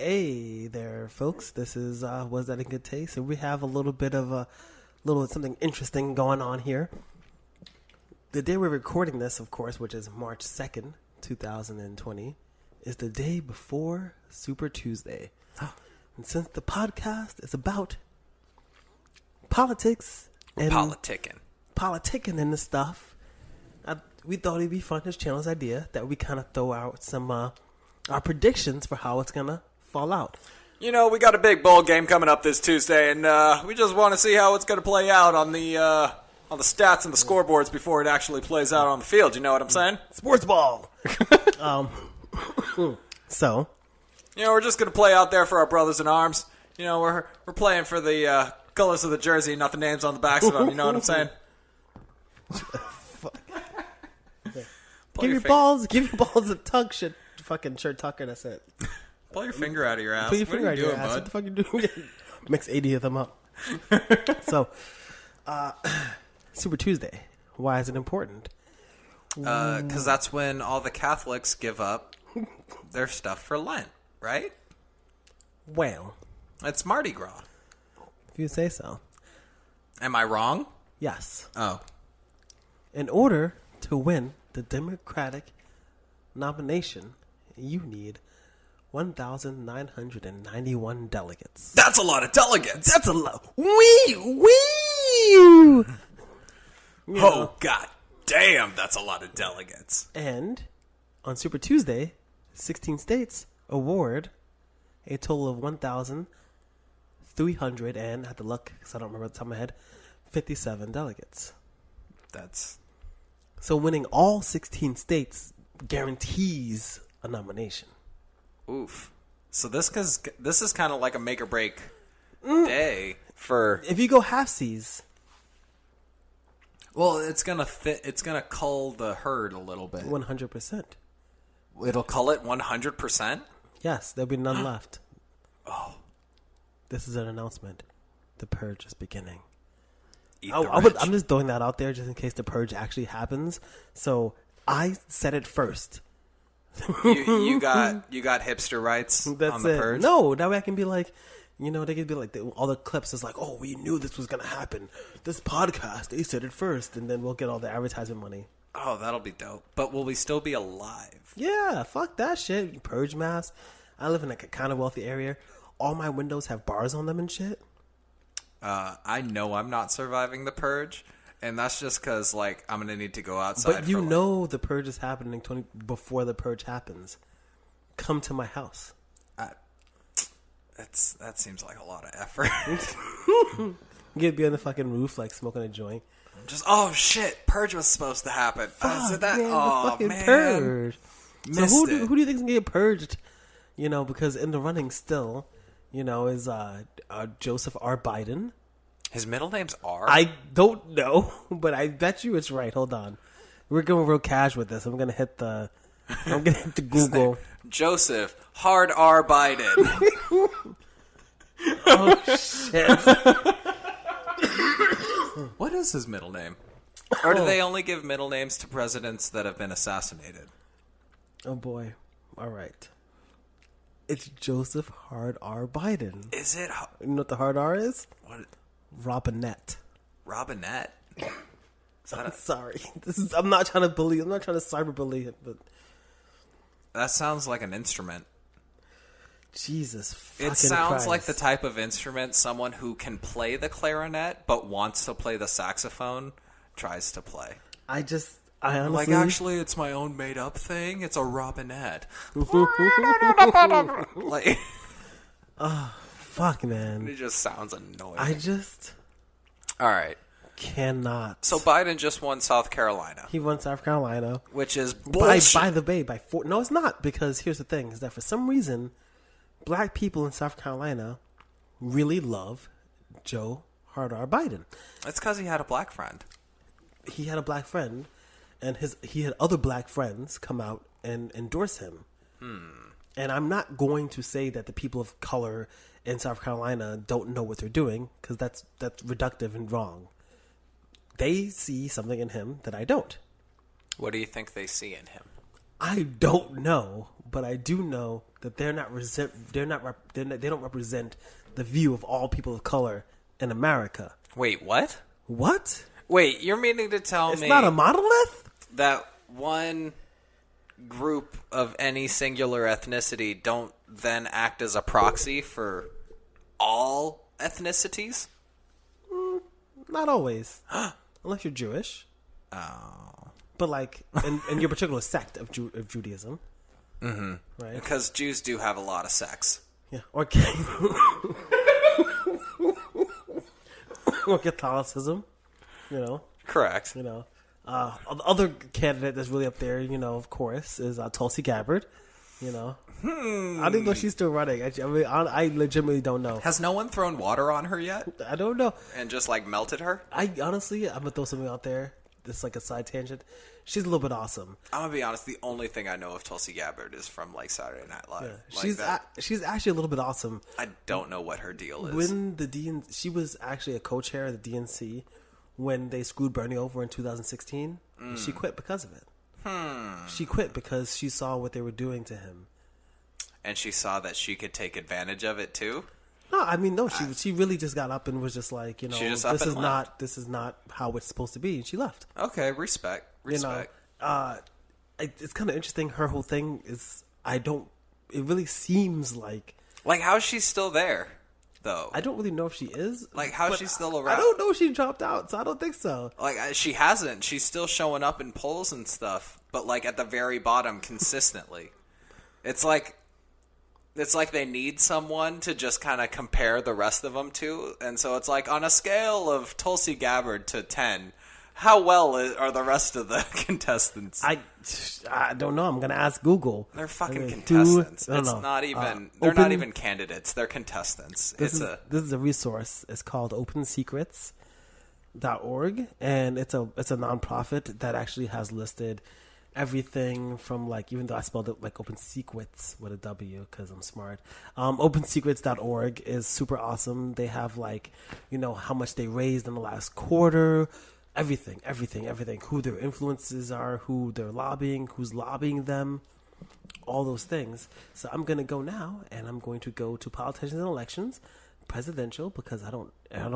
Hey there, folks. This is Was That in Good Taste? And we have a little bit of something interesting going on here. The day we're recording this, of course, which is March 2nd, 2020, is the day before Super Tuesday. And since the podcast is about politics and politicking and the stuff, we thought it'd be fun, this channel's idea, that we kind of throw out some our predictions for how it's gonna fall out. You know, we got a big bowl game coming up this Tuesday, and we just want to see how it's going to play out on the stats and the scoreboards before it actually plays out on the field. You know what I'm saying? Sports ball. So, you know, we're just going to play out there for our brothers in arms. You know, we're playing for the colors of the jersey, not the names on the backs of them. You know what I'm saying? Give your balls a tug, fucking shirt tucker. That's it. Pull your finger out of your ass. Pull your finger out of your ass. What the fuck you doing? Mix 80 of them up. So, Super Tuesday. Why is it important? Because that's when all the Catholics give up their stuff for Lent, right? Well, it's Mardi Gras. If you say so. Am I wrong? Yes. Oh. In order to win the Democratic nomination, you need 1,991 delegates. That's a lot of delegates. That's a lot. Oh, god damn, that's a lot of delegates. And on Super Tuesday, 16 states award a total of 1,300 and, I have to look because I don't remember off the top of my head, 57 delegates. So winning all 16 states guarantees a nomination. Oof. So this is kind of like a make or break day for. If you go half-seas. Well, it's gonna fit. It's gonna cull the herd a little bit. 100%. It'll cull it 100%. Yes, there'll be none left. Oh, this is an announcement. The purge is beginning. I'm just throwing that out there just in case the purge actually happens. So I said it first. you got hipster rights on the purge? No, that way I can be like, you know, they could be like, all the clips is like, oh, we knew this was going to happen. This podcast, they said it first, and then we'll get all the advertisement money. Oh, that'll be dope. But will we still be alive? Yeah, fuck that shit. Purge mask. I live in like a kind of wealthy area. All my windows have bars on them and shit. I know I'm not surviving the purge. And that's just because, like, I'm going to need to go outside. But you know the purge is happening before the purge happens. Come to my house. That seems like a lot of effort. You'd be on the fucking roof, like, smoking a joint. Just, oh, shit, purge was supposed to happen. Fuck, that. Man, oh, the fucking man. purge. So who do you think is going to get purged? You know, because in the running still, you know, is Joseph R. Biden. His middle name's R? I don't know, but I bet you it's right. Hold on. We're going real cash with this. I'm going to hit the Google. Joseph Hard R. Biden. Oh, shit. What is his middle name? Or do they only give middle names to presidents that have been assassinated? Oh, boy. All right. It's Joseph Hard R. Biden. Is it? You know what the hard R is? What? Robinette. Robinette? I'm sorry. I'm not trying to cyberbully it, but that sounds like an instrument. Jesus fucking It sounds Christ. like the type of instrument someone who can play the clarinet but wants to play the saxophone tries to play. I honestly... Like, actually, it's my own made-up thing. It's a robinette. Like... Oh, fuck, man. It just sounds annoying. All right. Cannot. So Biden just won South Carolina. He won South Carolina. Which is bullshit. By the way, by 4... No, it's not, because here's the thing, is that for some reason, black people in South Carolina really love Joe Hard R. Biden. It's because he had a black friend. He had a black friend, and he had other black friends come out and endorse him. And I'm not going to say that the people of color in South Carolina don't know what they're doing, because that's reductive and wrong. They see something in him that I don't. What do you think they see in him? I don't know, but I do know that they don't represent the view of all people of color in America. Wait, what? What? Wait, you're meaning to tell It's me not a monolith? that one group of any singular ethnicity don't then act as a proxy for all ethnicities? Not always. Unless you're Jewish. Oh. But like, in your particular sect of Judaism. Mm-hmm. Right? Because Jews do have a lot of sex. Yeah. Or Catholicism. Correct. Other candidate that's really up there, of course, is Tulsi Gabbard. I don't even know if she's still running. I legitimately don't know. Has no one thrown water on her yet? I don't know. And just like melted her? I'm gonna throw something out there. It's like a side tangent. She's a little bit awesome. I'm gonna be honest. The only thing I know of Tulsi Gabbard is from like Saturday Night Live. Yeah. She's actually a little bit awesome. I don't know what her deal is. When she was actually a co-chair of the DNC when they screwed Bernie over in 2016. She quit because of it. She quit because she saw what they were doing to him. And she saw that she could take advantage of it too? No. She really just got up and was just like, this is not how it's supposed to be. And she left. Okay, respect. It's kind of interesting. Her whole thing is, it really seems like how is she still there, though? I don't really know if she is. How is she still around? I don't know if she dropped out, so I don't think so. She hasn't. She's still showing up in polls and stuff, but at the very bottom consistently. It's like they need someone to just kind of compare the rest of them to, and so it's on a scale of Tulsi Gabbard to 10, how well are the rest of the contestants? I don't know. I'm going to ask Google. They're fucking contestants. They're not even candidates. They're contestants. This is a resource. It's called OpenSecrets.org, and it's a nonprofit that actually has listed everything from even though I spelled it like Open Secrets with a W because I'm smart. OpenSecrets.org is super awesome. They have how much they raised in the last quarter. Everything. Who their influences are, who they're lobbying, who's lobbying them, all those things. So I'm going to go now, and I'm going to go to politicians and elections, presidential, because I don't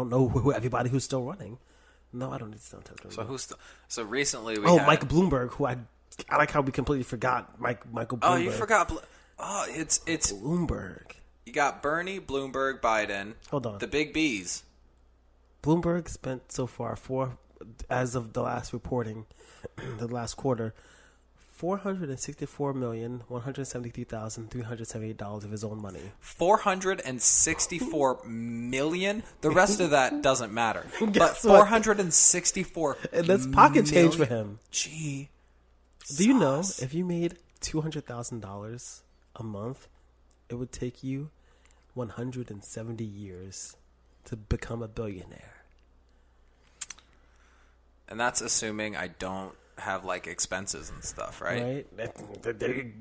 know everybody who's still running. No, I don't need to sound So so recently we Mike Bloomberg, who I like how we completely forgot Michael Bloomberg. Oh, you forgot. It's Bloomberg. You got Bernie, Bloomberg, Biden. Hold on. The big Bs. Bloomberg spent so far as of the last reporting, the last quarter, $464,173,378 of his own money. $464 million. The rest of that doesn't matter. But 464. And that's pocket change for him. Gee. Do you know if you made $200,000 a month, it would take you 170 years to become a billionaire? And that's assuming I don't have expenses and stuff, right?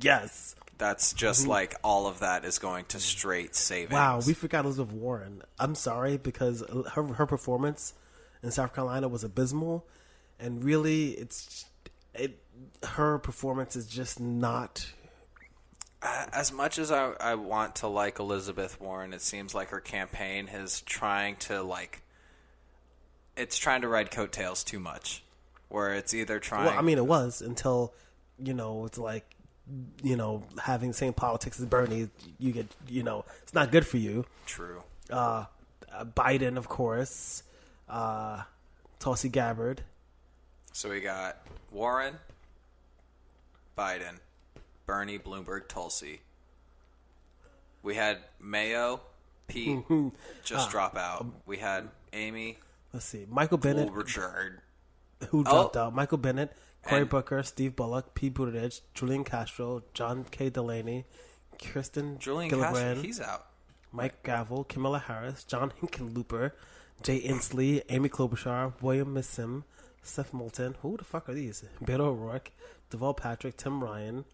Yes. That's just all of that is going to straight savings. Wow, we forgot Elizabeth Warren. I'm sorry because her performance in South Carolina was abysmal, and really her performance is just not. As much as I want to like Elizabeth Warren, it seems like her campaign is trying to it's trying to ride coattails too much, where it's either trying. Well, I mean, it was until it's having the same politics as Bernie. You get it's not good for you. True. Biden, of course. Tulsi Gabbard. So we got Warren, Biden, Bernie, Bloomberg, Tulsi. We had Mayo, Pete, just drop out. We had Amy. Let's see. Michael Bennett. Richard. Who dropped out. Michael Bennett, Cory Booker, Steve Bullock, Pete Buttigieg, Julian Castro, John K. Delaney, Kirsten Gillibrand. Castro, he's out. Mike Gavel, Kamala Harris, John Hickenlooper, Jay Inslee, Amy Klobuchar, William Missim, Seth Moulton. Who the fuck are these? Beto O'Rourke, Deval Patrick, Tim Ryan,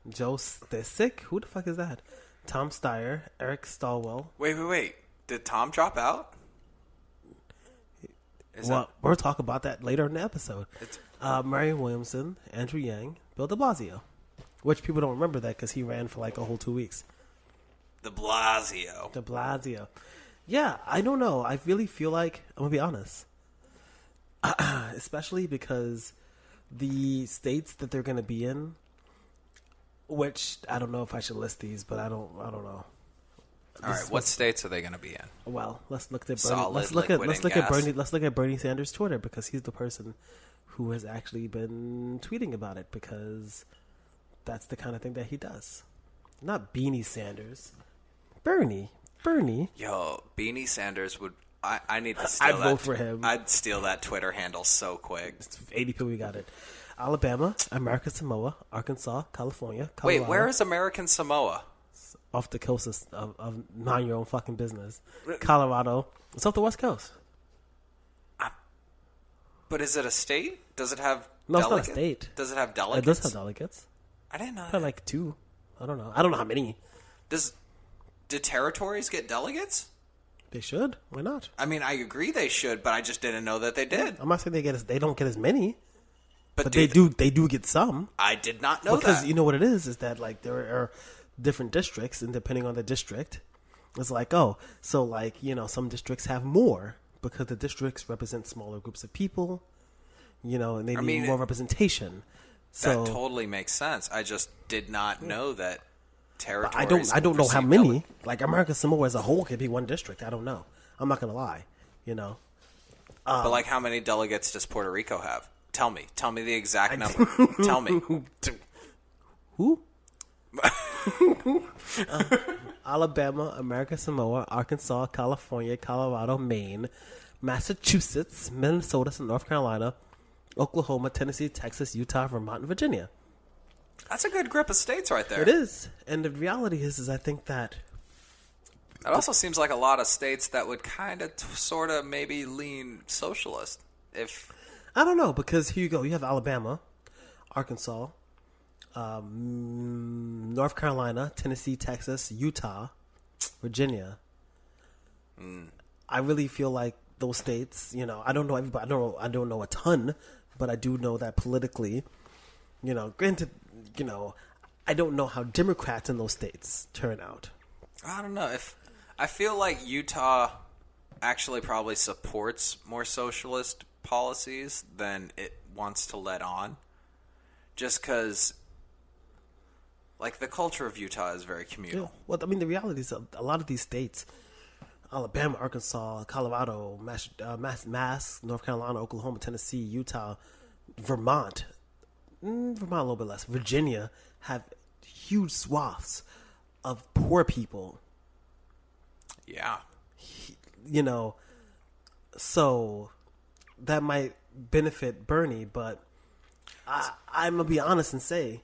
Joe Stisek. Who the fuck is that? Tom Steyer, Eric Stalwell. Wait. Did Tom drop out? We'll talk about that later in the episode. Marianne Williamson, Andrew Yang, Bill de Blasio. Which people don't remember that because he ran for like a whole 2 weeks. De Blasio. De Blasio. Yeah, I don't know. I really feel like, I'm going to be honest, especially because the states that they're going to be in, which I don't know if I should list these, but I don't know. All right, what states are they going to be in? Well, let's look at Bernie. Solid Let's look at gas. Bernie Sanders' Twitter, because he's the person who has actually been tweeting about it, because that's the kind of thing that he does. Not Beanie Sanders. Bernie. Yo, Beanie Sanders would... I need to steal I'd vote for him. I'd steal that Twitter handle so quick. 80 people, we got it. Alabama, American Samoa, Arkansas, California, Colorado. Wait, where is American Samoa? Off the coast of mind your own fucking business. Colorado. It's off the West Coast. But is it a state? Does it have No, delegates? it's not a state. Does it have delegates? It does have delegates. I didn't know Probably that. like 2. I don't know. I don't know how many. Do territories get delegates? They should. Why not? I mean, I agree they should, but I just didn't know that they did. I'm not saying they don't get as many, But they do get some. I did not know Because that. you know what it is that like there are different districts, and depending on the district, it's like, oh, so like, some districts have more because the districts represent smaller groups of people, and they need more representation. So that totally makes sense. I just did not know that territories. I don't know how receive many. Like American Samoa as a whole could be one district. I don't know. I'm not gonna lie. But like, how many delegates does Puerto Rico have? Tell me the exact number. Tell me. Who? Alabama, American Samoa, Arkansas, California, Colorado, Maine, Massachusetts, Minnesota, North Carolina, Oklahoma, Tennessee, Texas, Utah, Vermont, and Virginia. That's a good grip of states right there. It is. And the reality is I think that it also seems like a lot of states that would kind of sort of maybe lean socialist. If I don't know, because here you go. You have Alabama, Arkansas, North Carolina, Tennessee, Texas, Utah, Virginia. I really feel like those states, I don't know everybody. I don't know a ton, but I do know that politically, granted, I don't know how Democrats in those states turn out. I don't know. I feel like Utah actually probably supports more socialist policies than it wants to let on. Just because, like, the culture of Utah is very communal. Yeah. Well, I mean, the reality is a lot of these states, Alabama, Arkansas, Colorado, Mass, North Carolina, Oklahoma, Tennessee, Utah, Vermont a little bit less, Virginia, have huge swaths of poor people. Yeah. So that might benefit Bernie, but I'm going to be honest and say.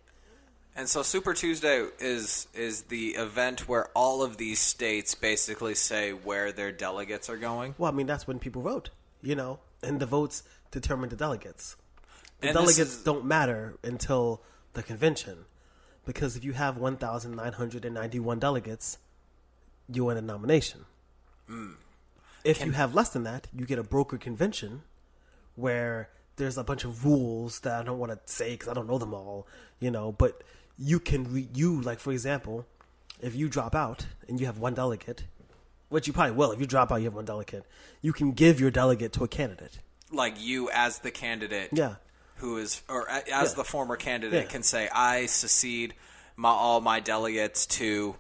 And so Super Tuesday is the event where all of these states basically say where their delegates are going. Well, I mean, that's when people vote, and the votes determine the delegates. The And delegates don't matter until the convention, because if you have 1,991 delegates, you win a nomination. If you have less than that, you get a broker convention where there's a bunch of rules that I don't want to say because I don't know them all, but you can like, for example, if you drop out and you have one delegate, which you probably will, if you drop out, you have one delegate, you can give your delegate to a candidate. Like you as the candidate. Yeah. Who is, or as the former candidate can say, I secede all my delegates to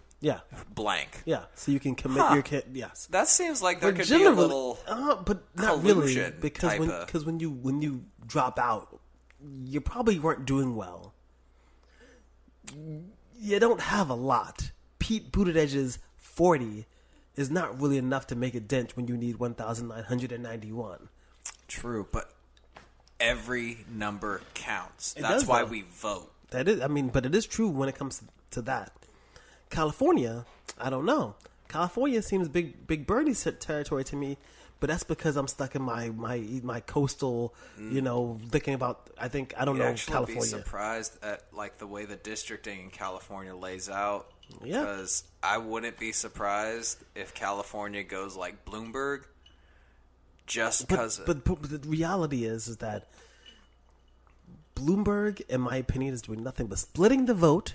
blank. Yeah, so you can commit your yes. That seems like there could be a little but not collusion really, because when you drop out, you probably weren't doing well. You don't have a lot. Pete Buttigieg's 40 is not really enough to make a dent when you need 1,991. True, but every number counts. That's why we vote. That is, but it is true when it comes to that. California, I don't know. California seems big Bernie territory to me, but that's because I'm stuck in my coastal, thinking about. I don't know California. Be surprised at like the way the districting in California lays out. Yeah, because I wouldn't be surprised if California goes like Bloomberg. Just because, but the reality is that Bloomberg, in my opinion, is doing nothing but splitting the vote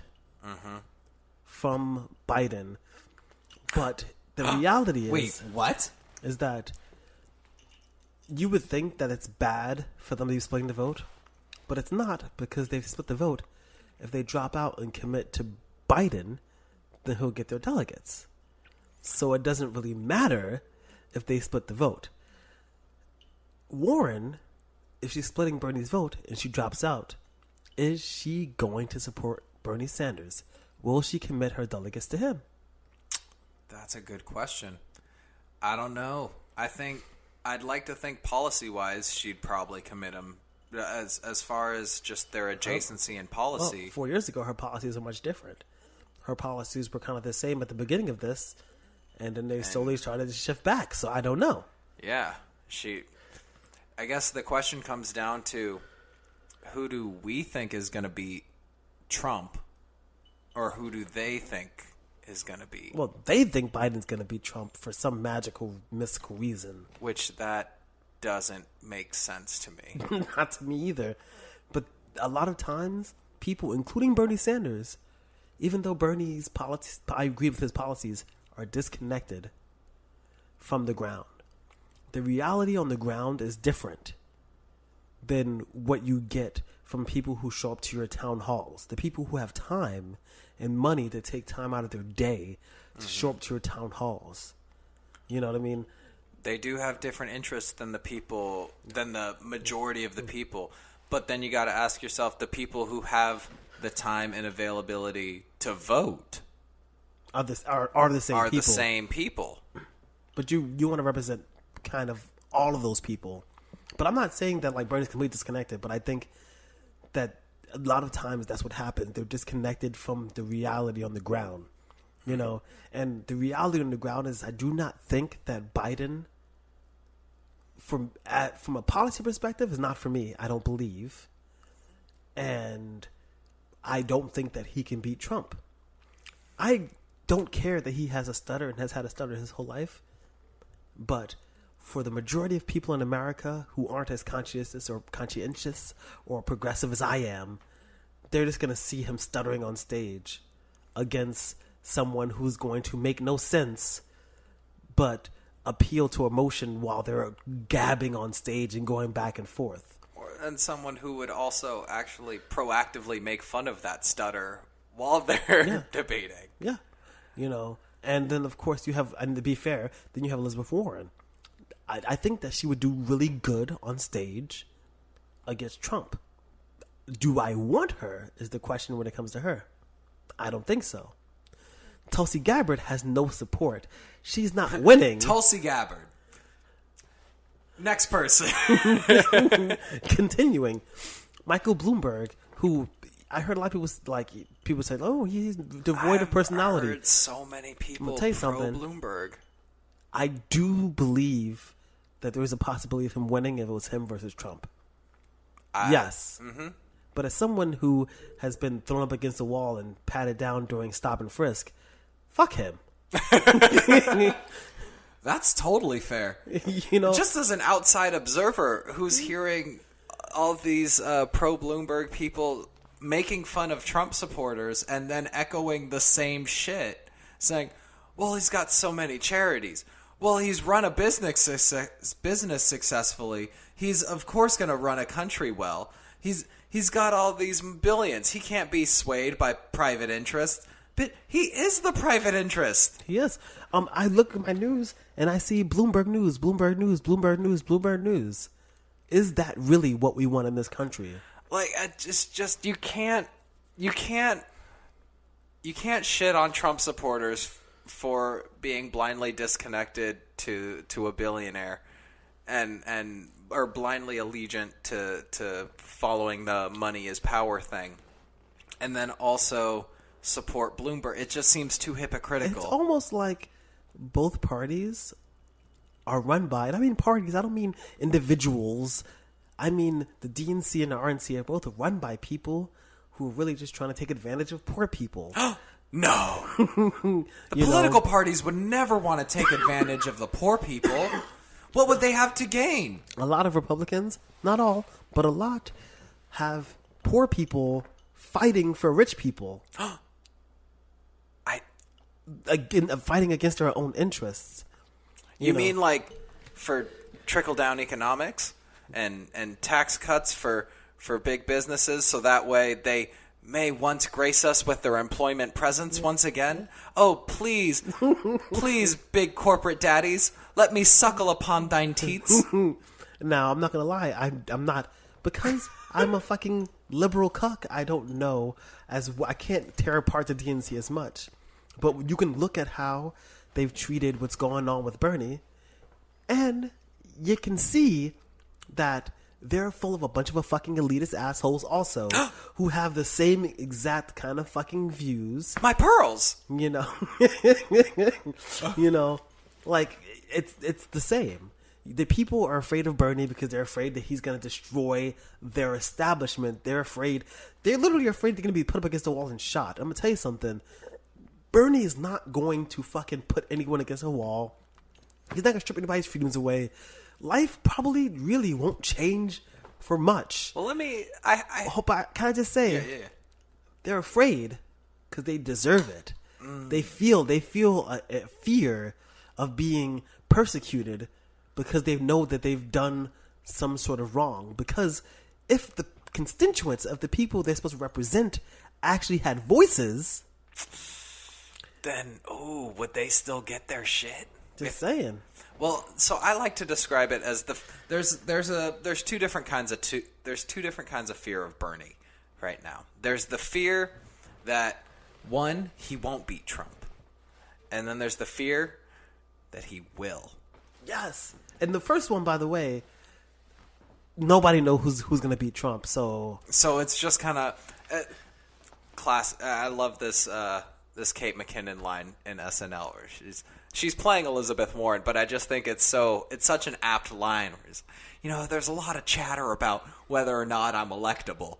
from Biden. But the reality is... Wait, what? Is that you would think that it's bad for them to be splitting the vote, but it's not, because they've split the vote. If they drop out and commit to Biden, then he'll get their delegates. So it doesn't really matter if they split the vote. Warren, if she's splitting Bernie's vote and she drops out, is she going to support Bernie Sanders? Will she commit her delegates to him? That's a good question. I don't know. I'd like to think policy-wise she'd probably commit them. As far as just their adjacency in policy. Well, 4 years ago, her policies are much different. Her policies were kind of the same at the beginning of this, and then they slowly started to shift back. So I don't know. Yeah, I guess the question comes down to, who do we think is going to beat Trump, or who do they think is going to beat? Well, they think Biden's going to beat Trump for some magical, mystical reason. Which that doesn't make sense to me. Not to me either. But a lot of times, people, including Bernie Sanders, even though Bernie's policies, I agree with his policies, are disconnected from the ground. The reality on the ground is different than what you get from people who show up to your town halls. The people who have time and money to take time out of their day to show up to your town halls. You know what I mean? They do have different interests than the majority of the people. But then you got to ask yourself, the people who have the time and availability to vote are the same people. But you want to represent kind of all of those people. But I'm not saying that like Bernie's completely disconnected, but I think that a lot of times that's what happens. They're disconnected from the reality on the ground, you know. And the reality on the ground is, I do not think that Biden, from a policy perspective, is not for me. I don't believe, and I don't think that he can beat Trump. I don't care that he has a stutter and has had a stutter his whole life, but for the majority of people in America who aren't as conscientious or progressive as I am, they're just going to see him stuttering on stage against someone who's going to make no sense but appeal to emotion while they're gabbing on stage and going back and forth. And someone who would also actually proactively make fun of that stutter while they're debating. Yeah. You know, and then of course you have, and to be fair, then you have Elizabeth Warren. I think that she would do really good on stage against Trump. Do I want her is the question when it comes to her. I don't think so. Tulsi Gabbard has no support. She's not winning. Tulsi Gabbard. Next person. Continuing. Michael Bloomberg, who I heard a lot of people say, oh, he's devoid of personality. I've heard so many people tell you pro something. Bloomberg. I do believe that there is a possibility of him winning if it was him versus Trump. Yes. Mm-hmm. But as someone who has been thrown up against the wall and patted down during stop and frisk, fuck him. That's totally fair. You know, just as an outside observer who's hearing all these pro Bloomberg people making fun of Trump supporters and then echoing the same shit, saying, well, he's got so many charities. Well, he's run a business successfully. He's, of course, going to run a country well. He's got all these billions. He can't be swayed by private interest. But he is the private interest. He is. I look at my news and I see Bloomberg News, Bloomberg News, Bloomberg News, Bloomberg News. Is that really what we want in this country? Like, just you can't shit on Trump supporters for being blindly disconnected to a billionaire and or blindly allegiant to following the money is power thing, and then also support Bloomberg. It just seems too hypocritical. It's almost like both parties are run by, and I mean parties, I don't mean individuals. I mean the DNC and the RNC are both run by people who are really just trying to take advantage of poor people. No. The political parties would never want to take advantage of the poor people. What would they have to gain? A lot of Republicans, not all, but a lot, have poor people fighting for rich people. Again, fighting against their own interests. You mean like for trickle-down economics and tax cuts for big businesses so that way they may once grace us with their employment presence once again? Oh, please, please, big corporate daddies, let me suckle upon thine teats. Now, I'm not going to lie. I'm not, because I'm a fucking liberal cuck, I don't know, I can't tear apart the DNC as much. But you can look at how they've treated what's going on with Bernie, and you can see that they're full of a bunch of fucking elitist assholes also who have the same exact kind of fucking views. My pearls! You know, like it's the same. The people are afraid of Bernie because they're afraid that he's going to destroy their establishment. They're literally afraid they're going to be put up against the wall and shot. I'm going to tell you something. Bernie is not going to fucking put anyone against a wall. He's not going to strip anybody's freedoms away. Life probably really won't change for much. Well, can I just say, yeah. They're afraid because they deserve it. They feel a fear of being persecuted because they know that they've done some sort of wrong. Because if the constituents of the people they're supposed to represent actually had voices, then, would they still get their shit? Just saying. Well, so I like to describe it as there's two different kinds of fear of Bernie right now. There's the fear that one, he won't beat Trump, and then there's the fear that he will. Yes, and the first one, by the way, nobody knows who's going to beat Trump. So it's just kind of class. I love this Kate McKinnon line in SNL where she's playing Elizabeth Warren, but I just think it's such an apt line. Where there's a lot of chatter about whether or not I'm electable.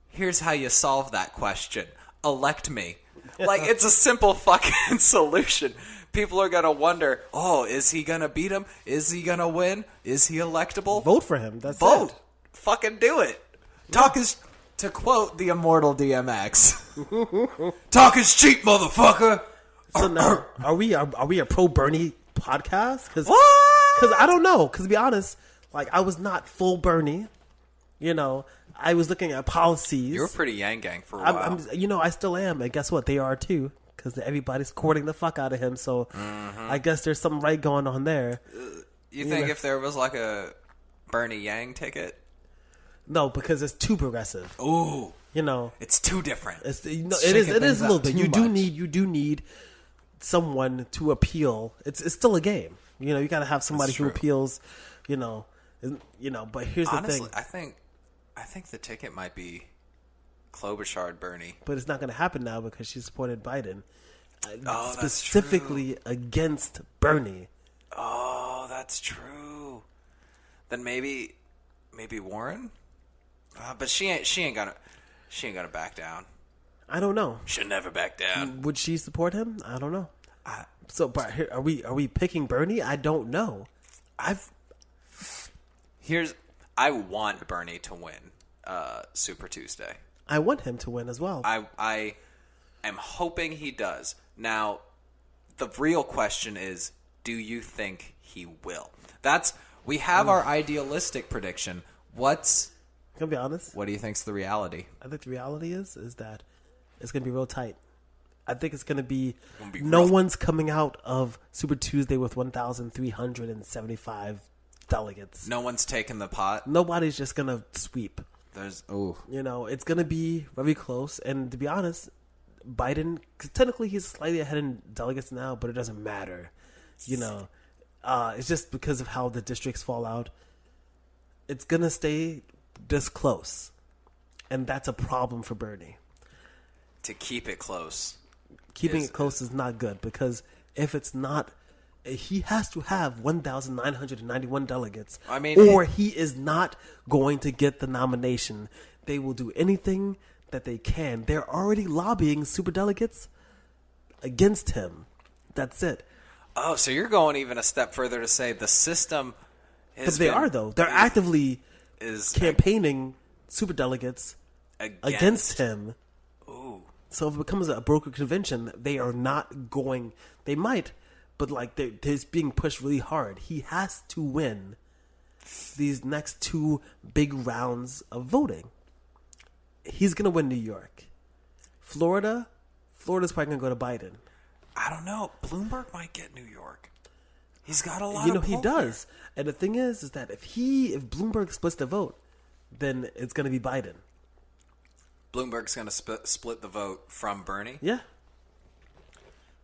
Here's how you solve that question: elect me. Like, it's a simple fucking solution. People are gonna wonder, is he gonna beat him? Is he gonna win? Is he electable? Vote for him. That's Vote. it. Fucking do it. Talk is, to quote the immortal DMX, talk is cheap, motherfucker. So now, are we a pro Bernie podcast? Because What? I don't know. Because to be honest, like, I was not full Bernie. I was looking at policies. You were pretty Yang Gang for a while. I still am, and guess what? They are too. Because everybody's courting the fuck out of him. So I guess there's something right going on there. You think if there was like a Bernie Yang ticket? No, because it's too progressive. Ooh, it's too different. It is a little bit. You do need someone to appeal. It's still a game. You got to have somebody who appeals. But here's Honestly, the thing. I think the ticket might be Klobuchar Bernie. But it's not going to happen now because she supported Biden. Specifically against Bernie. Oh, that's true. Then maybe Warren? But she ain't gonna back down. I don't know. She'll never back down. Would she support him? I don't know. But here, are we picking Bernie? I don't know. I want Bernie to win Super Tuesday. I want him to win as well. I am hoping he does. Now, the real question is, do you think he will? We have our idealistic prediction. Can I be honest? What do you think's the reality? I think the reality is that it's going to be real tight. I think it's going to be no one's coming out of Super Tuesday with 1,375 delegates. No one's taking the pot. Nobody's just going to sweep. It's going to be very close. And to be honest, Biden, cause technically he's slightly ahead in delegates now, but it doesn't matter. It's just because of how the districts fall out. It's going to stay this close. And that's a problem for Bernie. To keep it close. Keeping it close is not good because if it's not, he has to have 1,991 delegates. Or he is not going to get the nomination. They will do anything that they can. They're already lobbying superdelegates against him. That's it. Oh, so you're going even a step further to say the system But they are, though. They're actively campaigning superdelegates against him. Ooh. So if it becomes a broker convention, they are not going. They might, but like they're being pushed really hard. He has to win these next 2 big rounds of voting. He's gonna win New York. Florida's probably gonna go to Biden. I don't know. Bloomberg might get New York. He's got a lot. He does. And the thing is that if Bloomberg splits the vote, then it's gonna be Biden. Bloomberg's going to split the vote from Bernie? Yeah.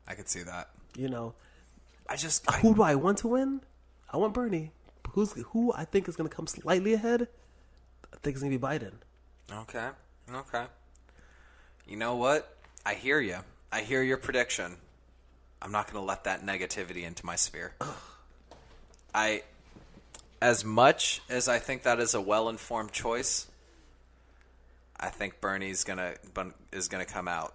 I could see that. Who do I want to win? I want Bernie. Who I think is going to come slightly ahead? I think it's going to be Biden. Okay. You know what? I hear you. I hear your prediction. I'm not going to let that negativity into my sphere. As much as I think that is a well-informed choice, I think Bernie's is gonna come out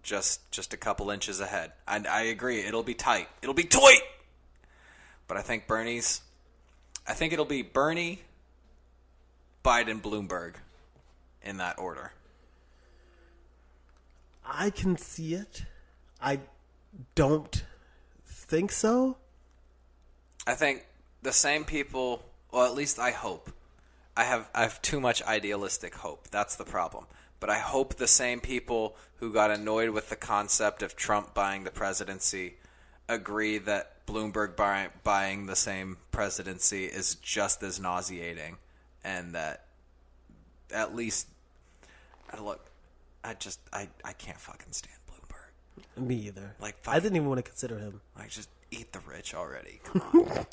just a couple inches ahead. I agree. It'll be tight. It'll be tight. But I think it'll be Bernie, Biden, Bloomberg, in that order. I can see it. I don't think so. I think the same people. Well, at least I hope. I have too much idealistic hope. That's the problem. But I hope the same people who got annoyed with the concept of Trump buying the presidency agree that Bloomberg buying the same presidency is just as nauseating, and that at least look, I can't fucking stand Bloomberg. Me either. Like I didn't even want to consider him. Like just eat the rich already. Come on.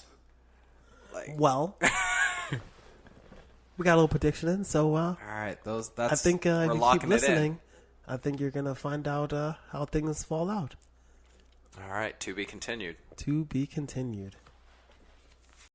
Well. We got a little prediction in, so all right. That's I think if you keep listening, I think you're gonna find out how things fall out. All right, to be continued. To be continued.